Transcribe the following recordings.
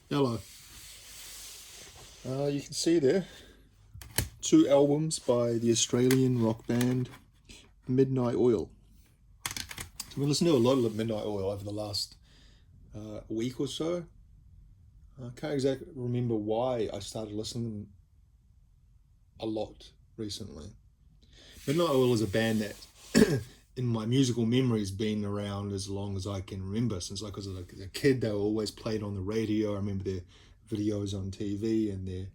Hello. You can see there two albums by the Australian rock band Midnight Oil. So we listened to a lot of Midnight Oil over the last week or so. I can't exactly remember why I started listening a lot recently. Midnight Oil is a band that, in my musical memory, has been around as long as I can remember. Since like I was a kid, they were always played on the radio. I remember their videos on TV and their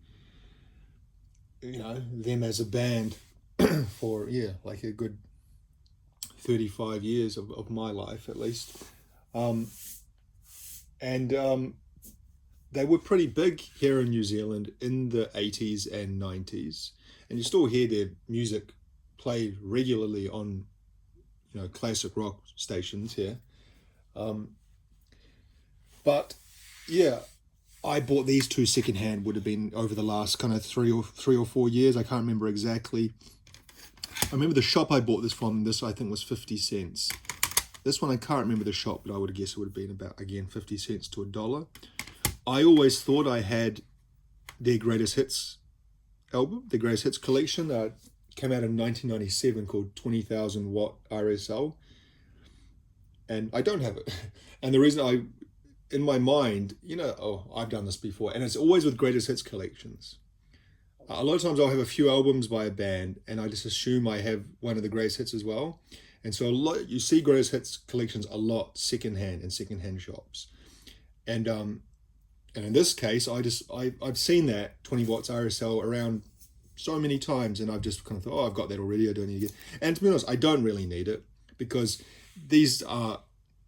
them as a band for like a good 35 years of my life at least. um, and they were pretty big here in New Zealand in the 80s and 90s, and you still hear their music played regularly on classic rock stations here. um, but yeah, I bought these two secondhand, would have been over the last kind of 3 or 4 years. I can't remember exactly. I remember the shop I bought this from. This I think was 50 cents. This one I can't remember the shop, but I would guess it would have been about, again, 50 cents to $1. I always thought I had their greatest hits album, their greatest hits collection. Came out in 1997 called 20,000 Watt RSL, and I don't have it. And the reason in my mind, I've done this before, and it's always with greatest hits collections. A lot of times I'll have a few albums by a band, and I just assume I have one of the greatest hits as well. And so you see greatest hits collections a lot secondhand in secondhand shops, and in this case, I've seen that 20 watts RSL around so many times, and I've just kind of thought, oh, I've got that already. I don't need it. And to be honest, I don't really need it because these are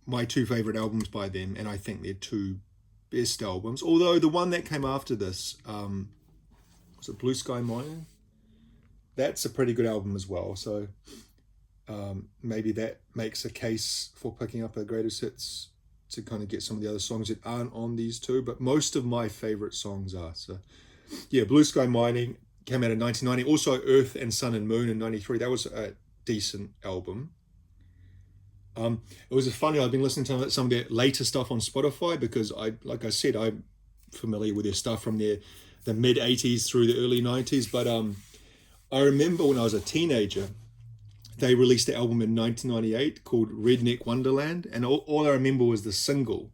my two favorite albums by them, and I think they're two best albums. Although the one that came after this, was it Blue Sky Mining? That's a pretty good album as well. So maybe that makes a case for picking up a greatest hits to kind of get some of the other songs that aren't on these two. But most of my favorite songs are. So yeah, Blue Sky Mining came out in 1990. Also Earth and Sun and Moon in 93. That was a decent album. It was funny. I've been listening to some of their later stuff on Spotify because like I said, I'm familiar with their stuff from the mid 80s through the early 90s. But I remember when I was a teenager, they released an album in 1998 called Redneck Wonderland, and all I remember was the single.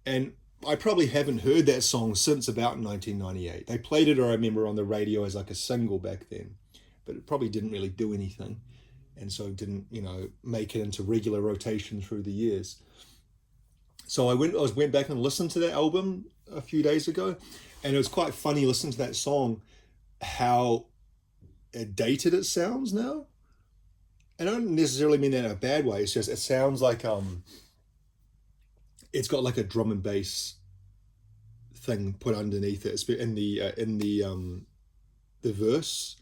And I probably haven't heard that song since about 1998. They played it, I remember, on the radio as like a single back then, but it probably didn't really do anything, and so didn't make it into regular rotation through the years. So I went back and listened to that album a few days ago, and it was quite funny listening to that song, how dated it sounds now. And I don't necessarily mean that in a bad way. It's just it sounds like it's got like a drum and bass thing put underneath it. It's in the verse,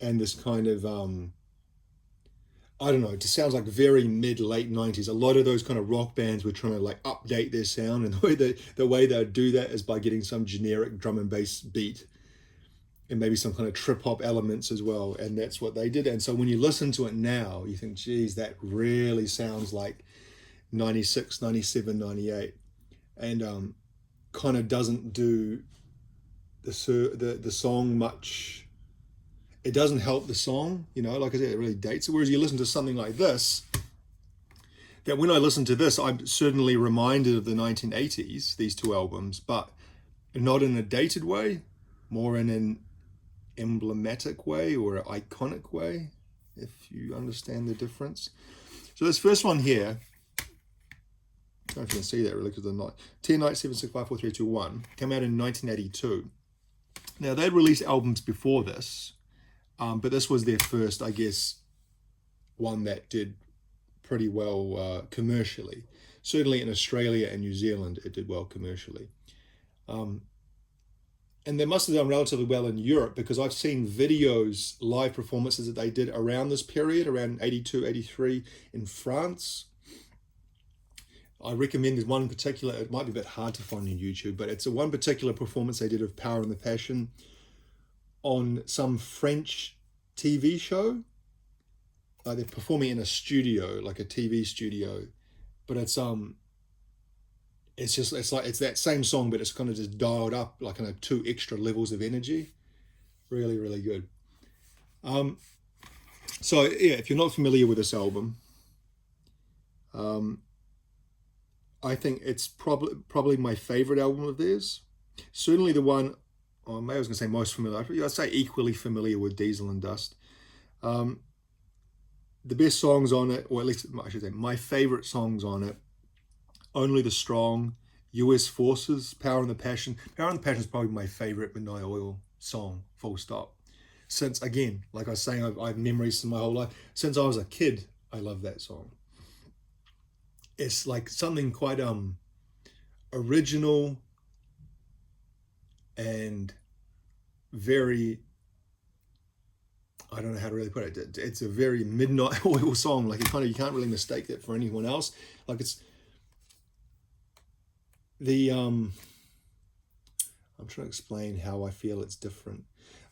and this kind of I don't know. It just sounds like very mid late 90s. A lot of those kind of rock bands were trying to like update their sound, and the way they would do that is by getting some generic drum and bass beat and maybe some kind of trip hop elements as well. And that's what they did. And so when you listen to it now, you think, geez, that really sounds like 96, 97, 98. And kind of doesn't do the song much. It doesn't help the song, like I said, it really dates it. Whereas you listen to something like this, that when I listen to this, I'm certainly reminded of the 1980s, these two albums, but not in a dated way, more in an emblematic way or an iconic way, if you understand the difference. So this first one here, I don't know if you can see that really because they're not. 10 Nights, 7, 6, 5, 4, 3, 2, 1 came out in 1982. Now they'd released albums before this, but this was their first, I guess, one that did pretty well commercially. Certainly in Australia and New Zealand, it did well commercially. And they must have done relatively well in Europe because I've seen videos, live performances that they did around this period, around 82, 83 in France. I recommend there's one particular, it might be a bit hard to find on YouTube, but it's a one particular performance they did of Power and the Passion on some French TV show. They're performing in a studio, like a TV studio, but it's it's that same song, but it's kind of just dialed up like kind of two extra levels of energy. Really, really good. Um, so yeah, if you're not familiar with this album, um, I think it's probably my favorite album of theirs. Certainly the one, or maybe I was going to say most familiar. I'd say equally familiar with Diesel and Dust. Um, the best songs on it, or at least I should say, my favorite songs on it: Only the Strong, U.S. Forces, Power and the Passion. Power and the Passion is probably my favorite Midnight Oil song. Full stop. Since again, like I was saying, I have memories from my whole life. Since I was a kid, I love that song. It's like something quite original and very, I don't know how to really put it. It's a very Midnight Oil song. Like you can't really mistake that for anyone else. Like it's the I'm trying to explain how I feel it's different.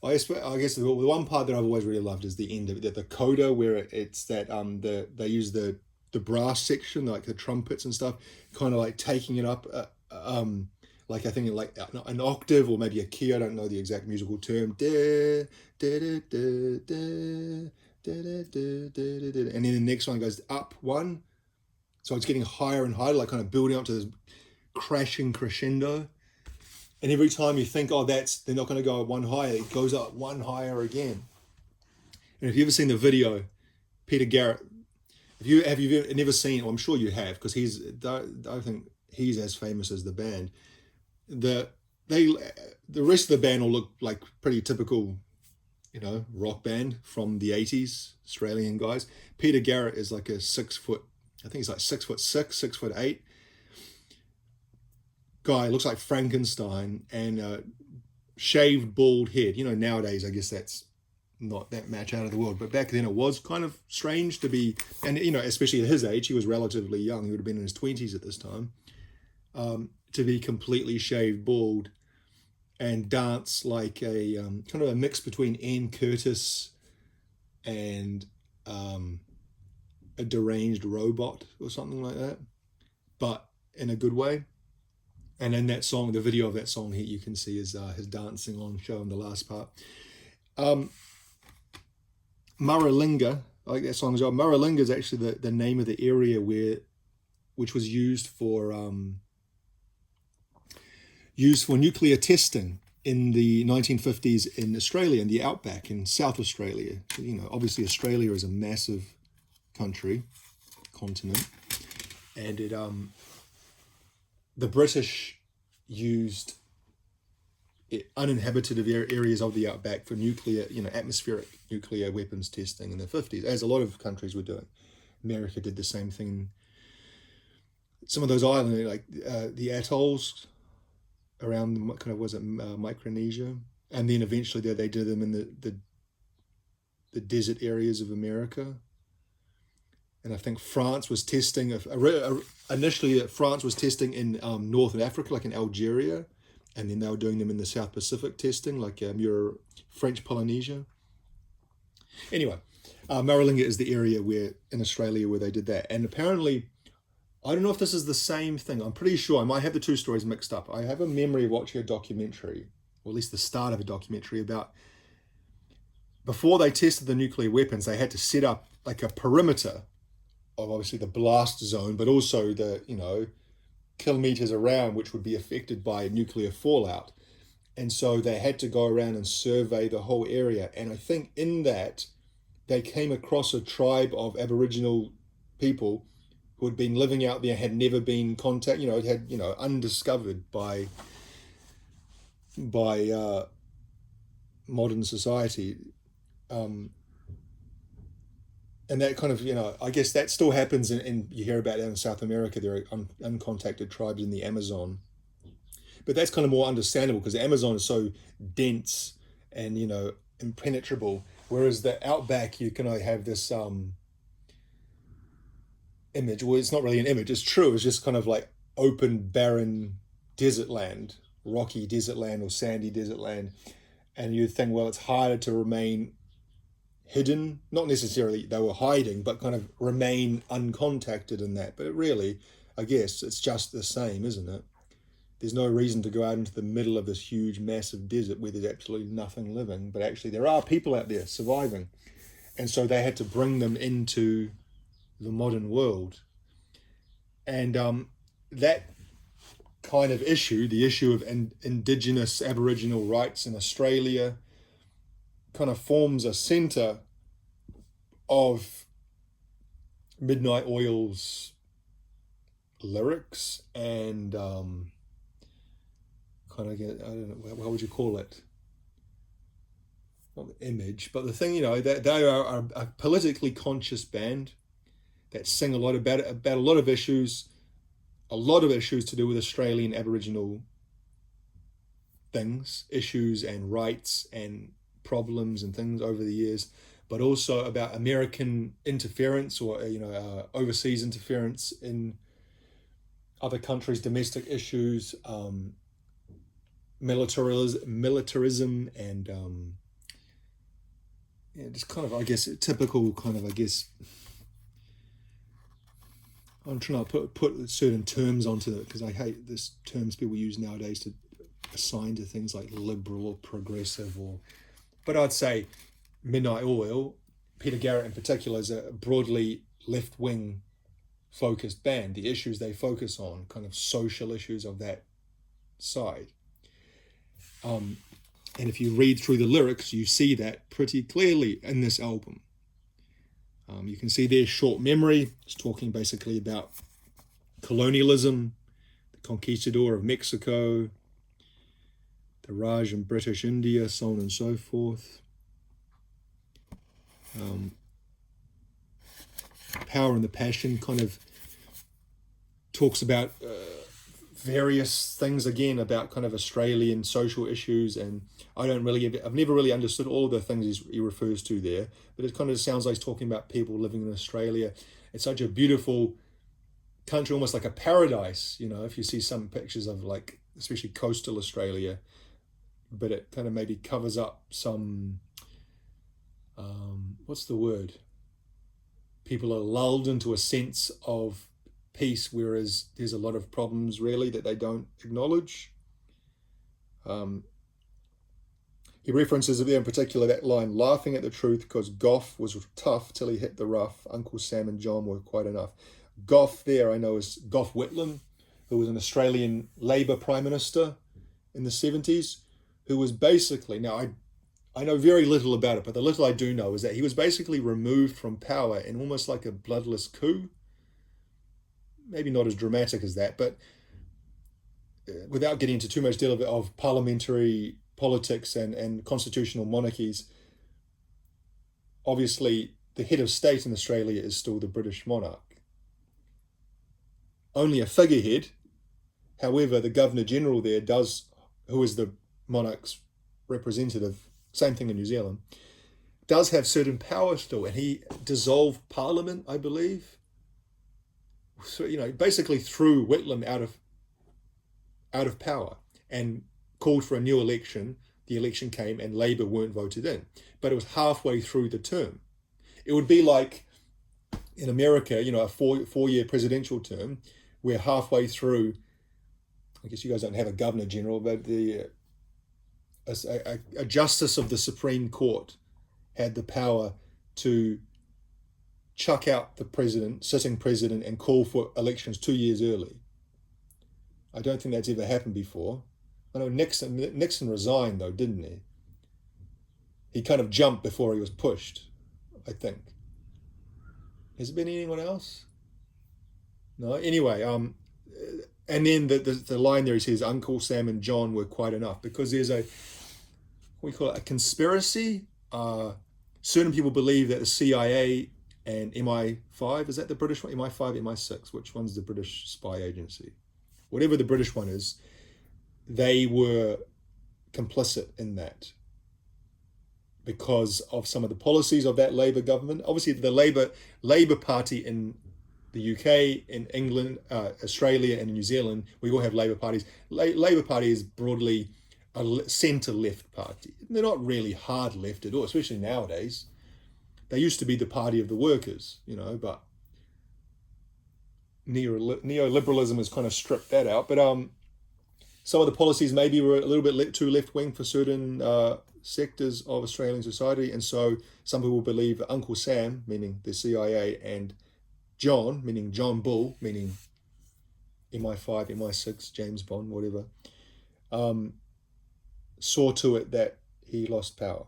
I guess the one part that I've always really loved is the end of it, the coda where it's that they use the brass section, like the trumpets and stuff, kind of like taking it up, like I think like an octave or maybe a key. I don't know the exact musical term. And then the next one goes up one, so it's getting higher and higher, like kind of building up to this crashing crescendo. And every time you think, oh, they're not going to go one higher, it goes up one higher again. And if you've ever seen the video, Peter Garrett, have you never seen? Well, I'm sure you have, because I think he's as famous as the band. The rest of the band will look like pretty typical, rock band from the '80s, Australian guys. Peter Garrett is like a 6 foot, I think he's like 6'6", 6'8" guy. Looks like Frankenstein, and shaved bald head. Nowadays I guess that's not that much out of the world, but back then it was kind of strange to be, and especially at his age, he was relatively young. He would have been in his 20s at this time, to be completely shaved bald and dance like a kind of a mix between Ann Curtis and a deranged robot or something like that, but in a good way. And in that song, the video of that song, you can see his dancing on show in the last part. Maralinga, I like that song as well. Maralinga is actually the name of the area which was used for nuclear testing in the 1950s in Australia, in the outback in South Australia. Obviously Australia is a massive continent, and the British used uninhabited areas of the outback for nuclear, atmospheric nuclear weapons testing in the 50s, as a lot of countries were doing. America did the same thing. Some of those islands, like the atolls around, Micronesia, and then eventually they did them in the desert areas of America. And I think France was testing, initially France was testing in Northern Africa, like in Algeria, and then they were doing them in the South Pacific testing, like your French Polynesia. Anyway, Maralinga is the area in Australia where they did that. And apparently, I don't know if this is the same thing. I'm pretty sure I might have the two stories mixed up. I have a memory of watching a documentary, or at least the start of a documentary, about before they tested the nuclear weapons, they had to set up like a perimeter of obviously the blast zone, but also the, kilometers around which would be affected by nuclear fallout. And so they had to go around and survey the whole area. And I think in that they came across a tribe of Aboriginal people who had been living out there, had never been undiscovered by modern society. And that kind of, I guess that still happens, and you hear about that in South America. There are uncontacted tribes in the Amazon. But that's kind of more understandable because the Amazon is so dense and, impenetrable. Whereas the outback, you can have this image. Well, it's not really an image. It's true. It's just kind of like open, barren desert land, rocky desert land or sandy desert land. And you'd think, well, it's harder to remain hidden, not necessarily they were hiding, but kind of remain uncontacted in that. But really, I guess it's just the same, isn't it? There's no reason to go out into the middle of this huge, massive desert where there's absolutely nothing living, but actually there are people out there surviving. And so they had to bring them into the modern world. And that kind of issue, the issue of Indigenous Aboriginal rights in Australia, kind of forms a centre of Midnight Oil's lyrics and kind of get, I don't know, how would you call it? Not the image, but the thing, that they are a politically conscious band that sing a lot about a lot of issues, to do with Australian Aboriginal things, issues and rights and problems and things over the years, but also about American interference or overseas interference in other countries' domestic issues, militarism, and just kind of, I guess, typical kind of, I guess. I'm trying to put certain terms onto it because I hate this terms people use nowadays to assign to things like liberal or progressive but I'd say Midnight Oil, Peter Garrett in particular, is a broadly left-wing focused band. The issues they focus on, kind of social issues of that side. And if you read through the lyrics, you see that pretty clearly in this album. You can see their Short Memory. It's talking basically about colonialism, the conquistador of Mexico, the Raj in British India, so on and so forth. Power and the Passion kind of talks about various things again about kind of Australian social issues, and I've never really understood all the things he refers to there, but it kind of sounds like he's talking about people living in Australia. It's such a beautiful country, almost like a paradise, if you see some pictures of like, especially coastal Australia, but it kind of maybe covers up some, what's the word? People are lulled into a sense of peace, whereas there's a lot of problems really that they don't acknowledge. He references there in particular that line, laughing at the truth because Gough was tough till he hit the rough. Uncle Sam and John were quite enough. Gough there I know is Gough Whitlam, who was an Australian Labor Prime Minister in the 70s, who was basically, now I know very little about it, but the little I do know is that he was basically removed from power in almost like a bloodless coup. Maybe not as dramatic as that, but without getting into too much detail of parliamentary politics and constitutional monarchies, obviously the head of state in Australia is still the British monarch. Only a figurehead. However, the Governor-General there who is the monarch's representative, same thing in New Zealand, does have certain power still, and he dissolved Parliament, I believe. So, basically threw Whitlam out of power and called for a new election. The election came and Labor weren't voted in, but it was halfway through the term. It would be like in America, a four-year presidential term, where halfway through, I guess you guys don't have a governor general, but a justice of the Supreme Court had the power to chuck out the sitting president, and call for elections 2 years early. I don't think that's ever happened before. I know Nixon resigned though, didn't he? He kind of jumped before he was pushed, I think. Has it been anyone else? No. Anyway, and then the line there, he says, Uncle Sam and John were quite enough, because there's what we call it, a conspiracy. Certain people believe that the CIA and MI5, is that the British one? MI5, MI6, which one's the British spy agency? Whatever the British one is, they were complicit in that because of some of the policies of that Labour government. Obviously, the Labour Party in the UK, in England, Australia, and New Zealand, we all have Labour parties. Labour Party is broadly a centre-left party. They're not really hard left at all, especially nowadays. They used to be the party of the workers, but neoliberalism has kind of stripped that out. But some of the policies maybe were a little bit too left wing for certain sectors of Australian society, and so some people believe that Uncle Sam, meaning the CIA, and John, meaning John Bull, meaning MI5, MI6, James Bond, whatever, saw to it that he lost power.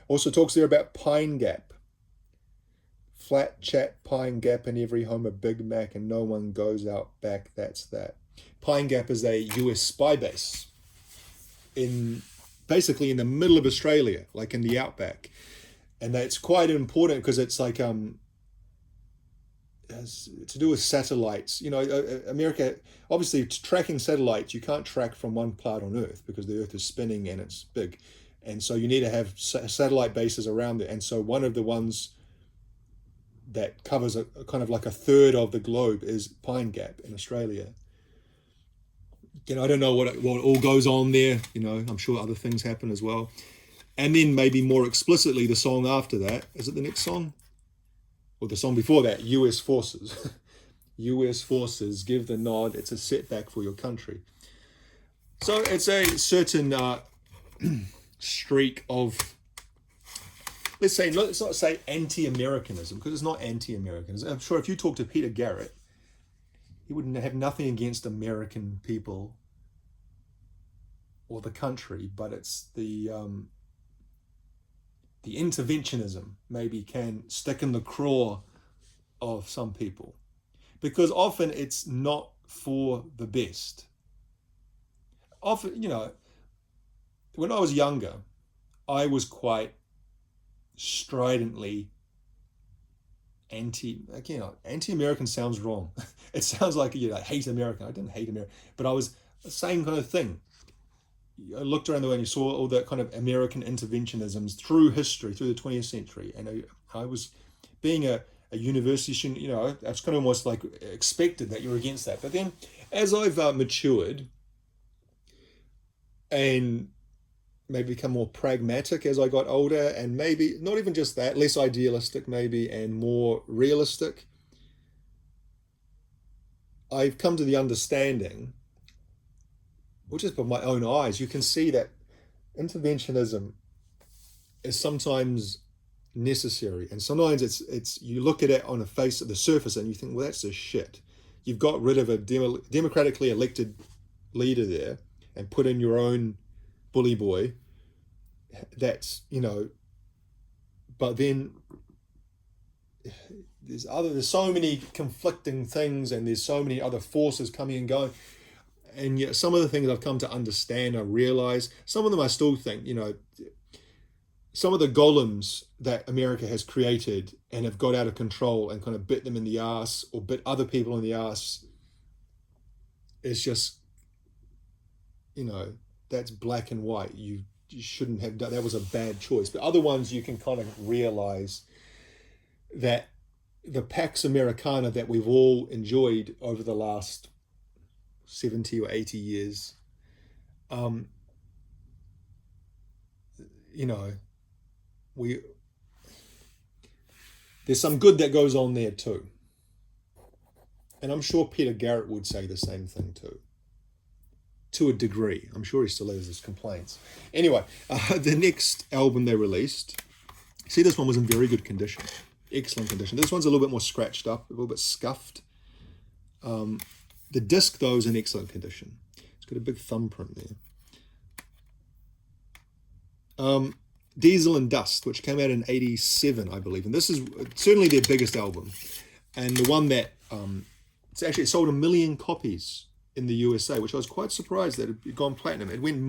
Also talks there about Pine Gap. Flat chat, Pine Gap, in every home a Big Mac, and no one goes out back, that's that. Pine Gap is a US spy base basically in the middle of Australia, like in the outback. And that's quite important because it's like has to do with satellites. You know, America, obviously tracking satellites, you can't track from one part on Earth because the Earth is spinning and it's big. And so you need to have satellite bases around it. And so one of the ones that covers a kind of like a third of the globe is Pine Gap in Australia. You know, I don't know what all goes on there. You know, I'm sure other things happen as well. And then maybe more explicitly, the song after that, is it the next song? Or the song before that, US Forces. US Forces, give the nod, it's a setback for your country. So it's a certain streak of, let's not say anti-Americanism, because it's not anti-Americanism. I'm sure if you talk to Peter Garrett, he wouldn't have nothing against American people or the country, but it's the interventionism maybe can stick in the craw of some people, because often it's not for the best. Often, you know, when I was younger, I was quite stridently anti-American sounds wrong. It sounds like, you know, I hate America. I didn't hate America, but I was the same kind of thing. I looked around the world and you saw all that kind of American interventionisms through history, through the 20th century. And I was, being a university student, you know, I was kind of almost like expected that you're against that. But then as I've matured and maybe become more pragmatic as I got older, and maybe not even just that, less idealistic maybe and more realistic, I've come to the understanding, or just by my own eyes, you can see that interventionism is sometimes necessary, and sometimes it's you look at it on the surface and you think, well, that's just shit. You've got rid of a democratically elected leader there and put in your own bully boy. That's, you know, but then there's so many conflicting things, and there's so many other forces coming and going. And yet some of the things I've come to understand, I realize, some of them I still think, you know, some of the golems that America has created and have got out of control and kind of bit them in the ass or bit other people in the ass is just, you know, that's black and white. You shouldn't have done, that was a bad choice. But other ones you can kind of realize that the Pax Americana that we've all enjoyed over the last 70 or 80 years, you know, there's some good that goes on there too. And I'm sure Peter Garrett would say the same thing too. To a degree. I'm sure he still has his complaints. Anyway, the next album they released, see, this one was in very good condition. Excellent condition. This one's a little bit more scratched up, a little bit scuffed. The disc, though, is in excellent condition. It's got a big thumbprint there. Diesel and Dust, which came out in 87, I believe. And this is certainly their biggest album. And the one that, it sold 1 million copies in the USA, which I was quite surprised that it had gone platinum. It went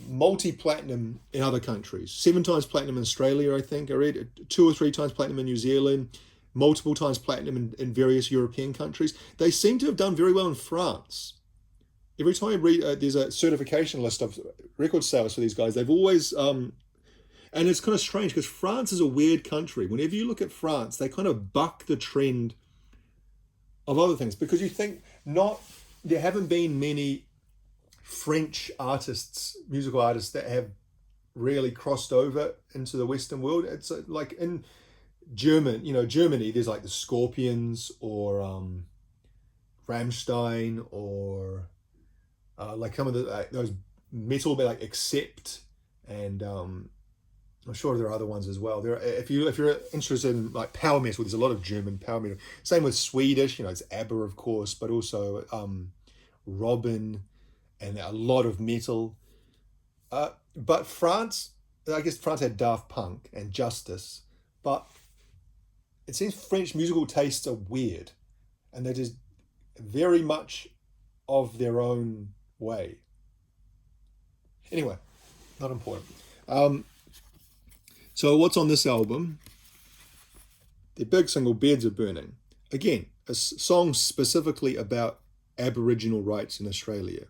multi-platinum in other countries. 7 times platinum in Australia, I think. I read 2 or 3 times platinum in New Zealand, multiple times platinum in various European countries. They seem to have done very well in France. Every time I read, there's a certification list of record sales for these guys. They've always, and it's kind of strange because France is a weird country. Whenever you look at France, they kind of buck the trend of other things, because you think there haven't been many French artists, musical artists, that have really crossed over into the Western world. It's like Germany, there's like the Scorpions or Rammstein or like some of those metal, but like Accept, and I'm sure there are other ones as well. If you're interested in like power metal, there's a lot of German power metal. Same with Swedish, it's ABBA, of course, but also Robin, and a lot of metal. But France, I guess France had Daft Punk and Justice, but it seems French musical tastes are weird, and they're just very much of their own way. Anyway, not important. So what's on this album? The big single, Beds Are Burning. Again, a song specifically about Aboriginal rights in Australia.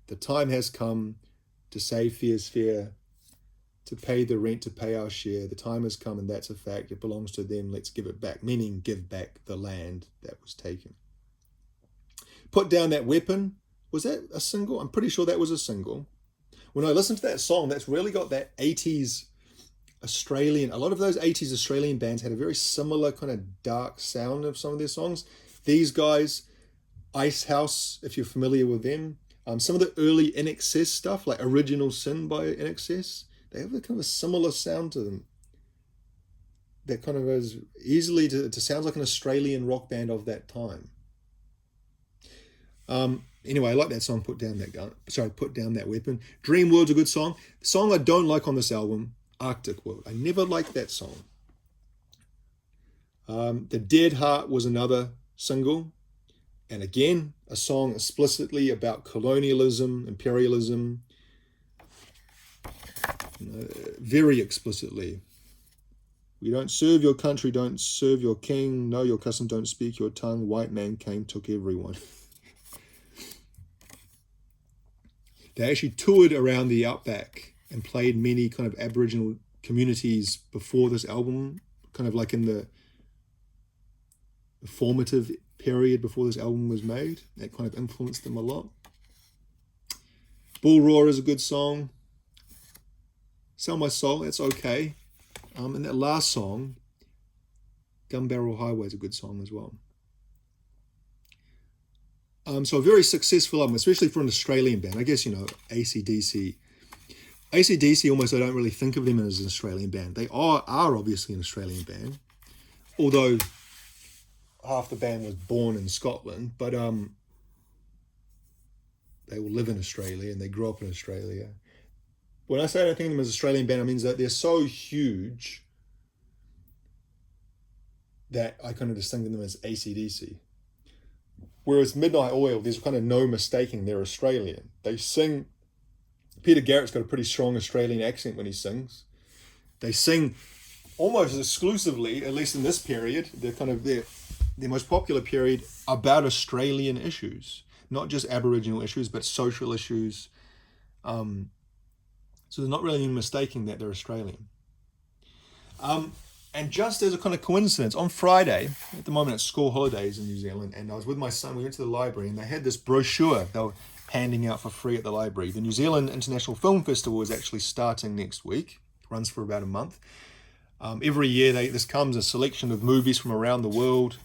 The time has come to say fair's fair, to pay the rent, to pay our share. The time has come and that's a fact. It belongs to them, let's give it back. Meaning give back the land that was taken. Put Down That Weapon. Was that a single? I'm pretty sure that was a single. When I listened to that song, that's really got that 80s Australian, a lot of those 80s Australian bands had a very similar kind of dark sound of some of their songs. These guys, Icehouse, if you're familiar with them, some of the early INXS stuff, like Original Sin by INXS, they have a kind of a similar sound to them. That kind of is easily to sounds like an Australian rock band of that time. Anyway, I like that song, Put Down That Weapon. Dream World's a good song. The song I don't like on this album, Arctic World. I never liked that song. The Dead Heart was another single. And again, a song explicitly about colonialism, imperialism. Very explicitly. We don't serve your country, don't serve your king. Know your custom, don't speak your tongue. White man came, took everyone. They actually toured around the outback and played many kind of Aboriginal communities before this album, kind of like in the formative period before this album was made. That kind of influenced them a lot. Bull Roar is a good song. Sell My Soul, that's okay. And that last song, Gun Barrel Highway, is a good song as well. So a very successful album, especially for an Australian band. I guess, AC/DC. AC/DC, almost I don't really think of them as an Australian band. They are obviously an Australian band, although half the band was born in Scotland, but they will live in Australia and they grew up in Australia. When I say I don't think of them as an Australian band, I mean that they're so huge that I kind of distinguish them as AC/DC. Whereas Midnight Oil, there's kind of no mistaking they're Australian. They sing, Peter Garrett's got a pretty strong Australian accent when he sings. They sing almost exclusively, at least in this period, they're kind of their most popular period, about Australian issues. Not just Aboriginal issues, but social issues. So they're not really mistaking that they're Australian. And just as a kind of coincidence, on Friday, at the moment it's school holidays in New Zealand, and I was with my son, we went to the library, and they had this brochure they were handing out for free at the library. The New Zealand International Film Festival is actually starting next week. It runs for about a month. Every year this comes a selection of movies from around the world,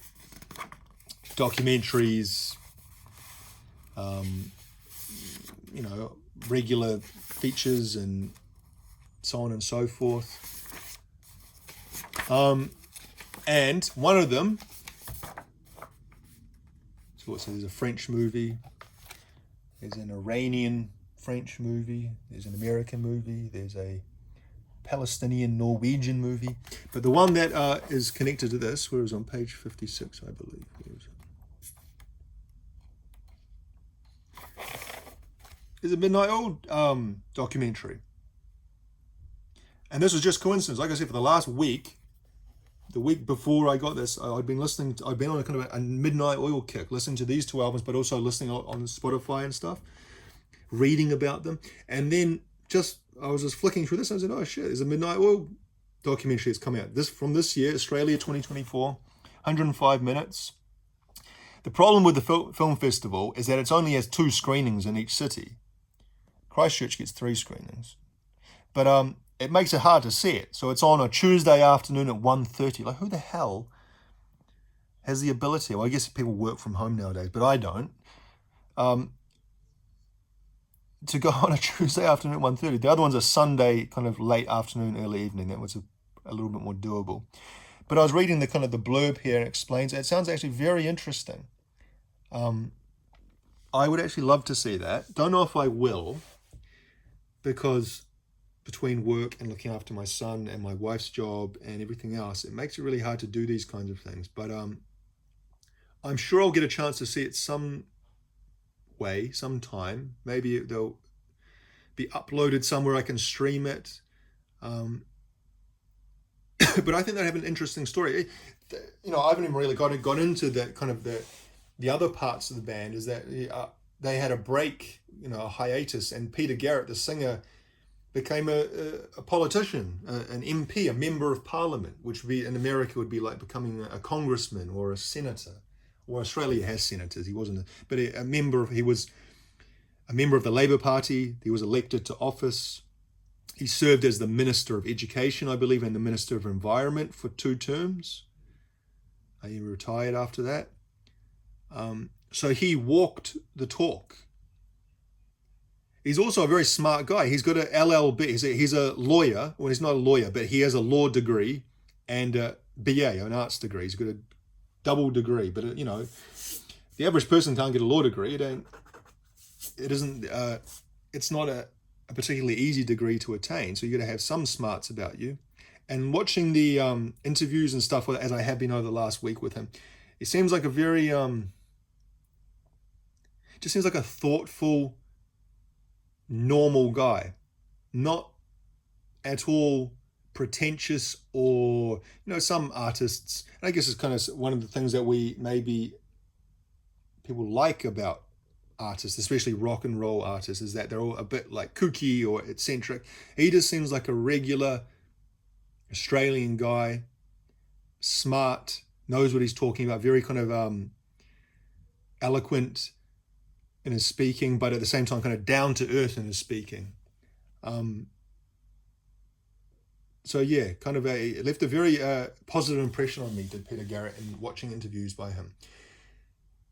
documentaries, regular features and so on and so forth. And one of them, so there's a French movie, there's an Iranian French movie, there's an American movie, there's a Palestinian Norwegian movie, but the one that is connected to this, where it was on page 56, I believe. Is a Midnight Oil documentary. And this was just coincidence. Like I said, for the last week, the week before I got this, I'd been on a kind of a Midnight Oil kick, listening to these two albums, but also listening on Spotify and stuff, reading about them. And then I was just flicking through this, and I said, oh shit, there's a Midnight Oil documentary that's come out. From this year, Australia 2024, 105 minutes. The problem with the film festival is that it only has 2 screenings in each city. Christchurch gets 3 screenings. But it makes it hard to see it. So it's on a Tuesday afternoon at 1:30. Like, who the hell has the ability? Well, I guess people work from home nowadays, but I don't. To go on a Tuesday afternoon at 1:30. The other one's a Sunday kind of late afternoon, early evening. That was a little bit more doable. But I was reading the kind of the blurb here and it explains it. It sounds actually very interesting. I would actually love to see that. Don't know if I will, because between work and looking after my son and my wife's job and everything else, it makes it really hard to do these kinds of things. But I'm sure I'll get a chance to see it some way, sometime. Maybe they'll be uploaded somewhere I can stream it. But I think they have an interesting story. You know, I haven't even really got into that kind of the other parts of the band. Is that they had a break, you know, a hiatus, and Peter Garrett, the singer, became a politician, an MP, a member of parliament, which would be in America would be like becoming a congressman or a senator. Or Australia has senators. He wasn't, but he was a member of the Labour Party. He was elected to office. He served as the Minister of Education, I believe, and the Minister of Environment for 2 terms. He retired after that. So he walked the talk. He's also a very smart guy. He's got an LLB. He's a lawyer. Well, he's not a lawyer, but he has a law degree and a BA, an arts degree. He's got a double degree. But, you know, the average person can't get a law degree. It's not a particularly easy degree to attain. So you got to have some smarts about you. And watching the interviews and stuff, as I have been over the last week with him, it seems like a very, just seems like a thoughtful, normal guy, not at all pretentious or, you know, some artists, and I guess it's kind of one of the things that we maybe people like about artists, especially rock and roll artists, is that they're all a bit like kooky or eccentric. He just seems like a regular Australian guy, smart, knows what he's talking about, very kind of eloquent in his speaking, but at the same time kind of down to earth in his speaking. So yeah, kind of it left a very positive impression on me, did Peter Garrett, in watching interviews by him.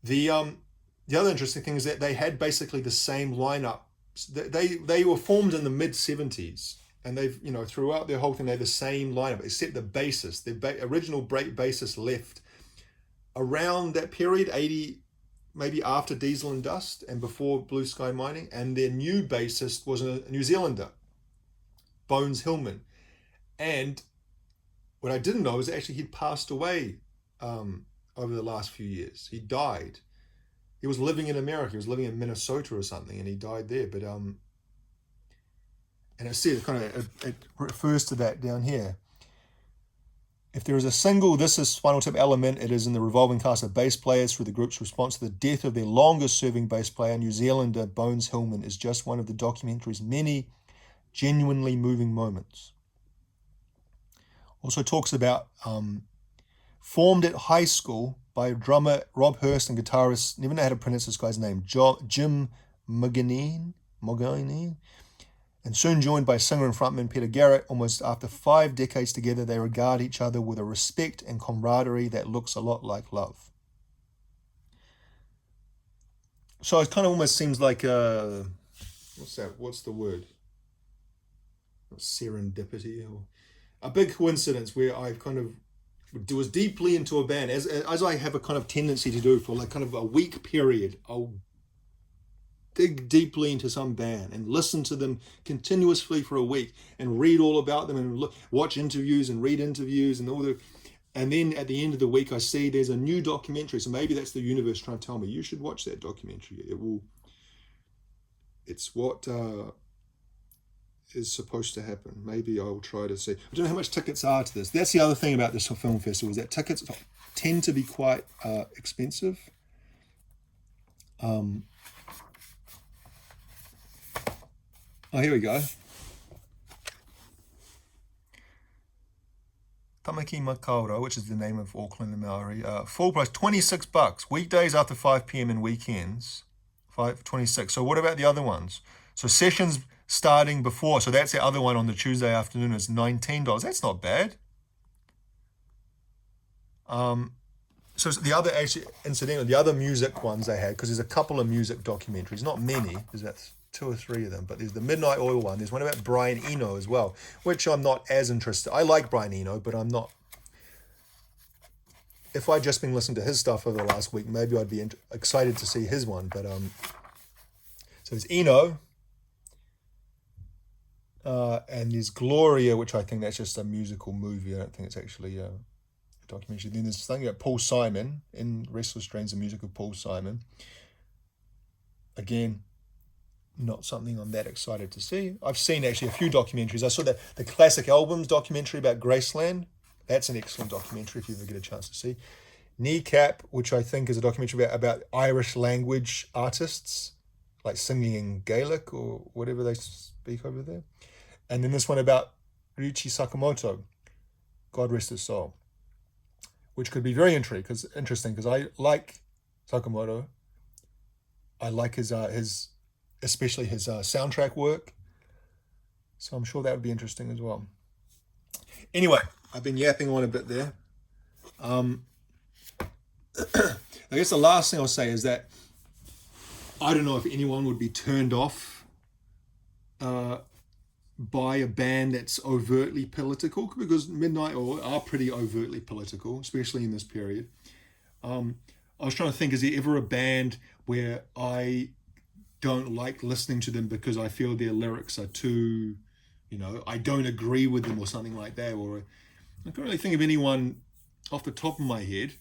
The other interesting thing is that they had basically the same lineup. They were formed in the mid-70s, and they've, you know, throughout their whole thing, they had the same lineup, except the bassist. The original bassist left around that period, 80, maybe after Diesel and Dust and before Blue Sky Mining, and their new bassist was a New Zealander, Bones Hillman. And what I didn't know is actually he'd passed away over the last few years. He died. He was living in America. He was living in Minnesota or something, and he died there. But and it says it refers to that down here. If there is a single This Is Spinal Tap element, it is in the revolving cast of bass players through the group's response to the death of their longest-serving bass player, New Zealander Bones Hillman, is just one of the documentary's many genuinely moving moments. Also talks about formed at high school by drummer Rob Hurst and guitarist, never know how to pronounce this guy's name, Jim Moganine, and soon joined by singer and frontman Peter Garrett. Almost after 5 decades together, they regard each other with a respect and camaraderie that looks a lot like love. So it kind of almost seems like what's the word? Serendipity, or a big coincidence where I kind of was deeply into a band, as I have a kind of tendency to do for like kind of a week period. I'll dig deeply into some band and listen to them continuously for a week and read all about them and watch interviews and read interviews and and then at the end of the week I see there's a new documentary. So maybe that's the universe trying to tell me you should watch that documentary. It's what is supposed to happen. Maybe I'll try to see. I don't know how much tickets are to this. That's the other thing about this film festival, is that tickets tend to be quite expensive. Oh, here we go. Tamaki Makaurau, which is the name of Auckland and Maori. Full price, $26. Weekdays after 5 p.m. and weekends, $5.26. So what about the other ones? So sessions starting before. So that's the other one on the Tuesday afternoon is $19. That's not bad. So the other, actually, incidentally, the other music ones they had, because there's a couple of music documentaries, not many, there's about 2 or 3 of them, but there's the Midnight Oil one, there's one about Brian Eno as well, which I'm not as interested. I like Brian Eno, but I'm not. If I'd just been listening to his stuff over the last week, maybe I'd be excited to see his one. But so there's Eno, and there's Gloria, which I think that's just a musical movie. I don't think it's actually a documentary. Then there's something about Paul Simon in Restless Dreams, the music of Paul Simon. Again, not something I'm that excited to see. I've seen actually a few documentaries. I saw the Classic Albums documentary about Graceland. That's an excellent documentary if you ever get a chance to see. Kneecap, which I think is a documentary about Irish language artists, like singing in Gaelic or whatever they speak over there. And then this one about Ryuichi Sakamoto, God rest his soul, which could be very interesting because I like Sakamoto. I like his especially his soundtrack work. So I'm sure that would be interesting as well. Anyway, I've been yapping on a bit there. I guess the last thing I'll say is that I don't know if anyone would be turned off by a band that's overtly political, because Midnight Oil are pretty overtly political, especially in this period. I was trying to think, is there ever a band where I don't like listening to them because I feel their lyrics are too, I don't agree with them or something like that, or I can't really think of anyone off the top of my head.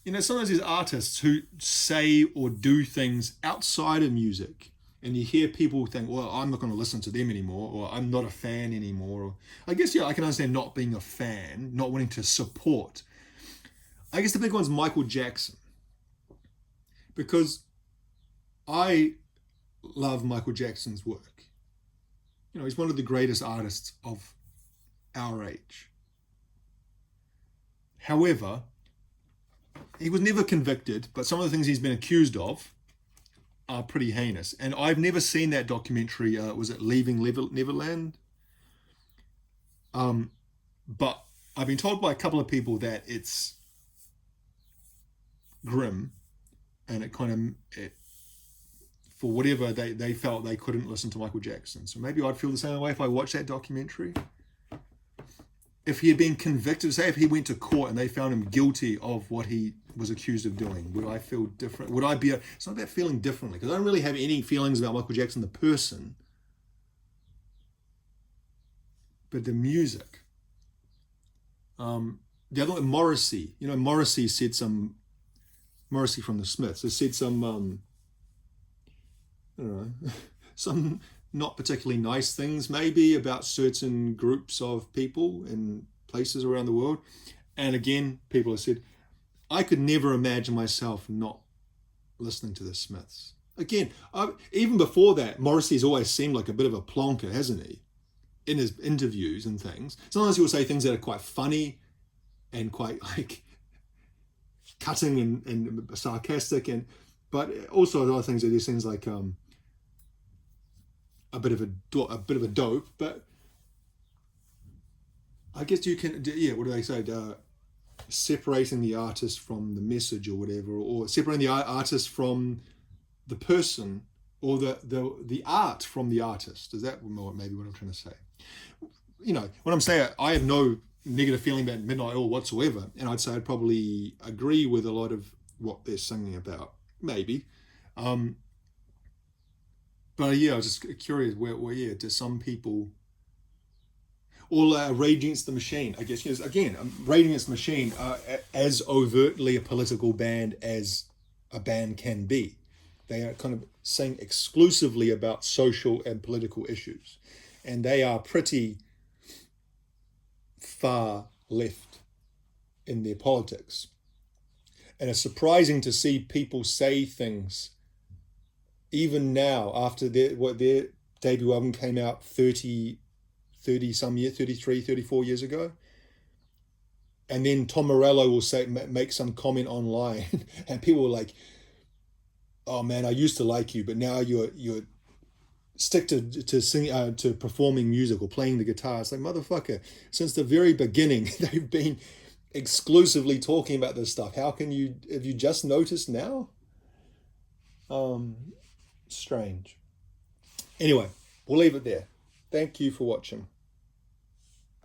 Sometimes there's artists who say or do things outside of music, and you hear people think, well, I'm not going to listen to them anymore, or I'm not a fan anymore. Or I guess, I can understand not being a fan, not wanting to support. I guess the big one's Michael Jackson, because I love Michael Jackson's work. He's one of the greatest artists of our age. However, he was never convicted, but some of the things he's been accused of are pretty heinous. And I've never seen that documentary. Was it Leaving Neverland? But I've been told by a couple of people that it's grim, and for whatever they felt, they couldn't listen to Michael Jackson. So maybe I'd feel the same way if I watched that documentary. If he had been convicted, say if he went to court and they found him guilty of what he was accused of doing, would I feel different? Would I be, it's not about feeling differently, because I don't really have any feelings about Michael Jackson, the person, but the music. The other one, Morrissey. Morrissey from the Smiths has said some, I don't know, some not particularly nice things maybe about certain groups of people in places around the world. And again, people have said, I could never imagine myself not listening to the Smiths. Again, even before that, Morrissey's always seemed like a bit of a plonker, hasn't he? In his interviews and things. Sometimes he'll say things that are quite funny and quite cutting and sarcastic, but also other things that he seems like a bit of a dope. But I guess you can, what do they say? Separating the artist from the message or whatever, or separating the artist from the person, or the art from the artist. Is that maybe what I'm trying to say? When I'm saying I have no negative feeling about Midnight Oil whatsoever, and I'd say I'd probably agree with a lot of what they're singing about, maybe. But I was just curious where do some people, or Rage Against the Machine, I guess, again, Rage Against the Machine are as overtly a political band as a band can be. They are kind of sing exclusively about social and political issues, and they are pretty far left in their politics. And it's surprising to see people say things even now after their debut album came out 30 some years, 33, 34 years ago. And then Tom Morello will make some comment online and people were like, oh man, I used to like you, but now you're stick to sing to performing music or playing the guitar. It's like, motherfucker, since the very beginning they've been exclusively talking about this stuff. How can you, have you just noticed now? Um, Strange. Anyway, we'll leave it there. Thank you for watching.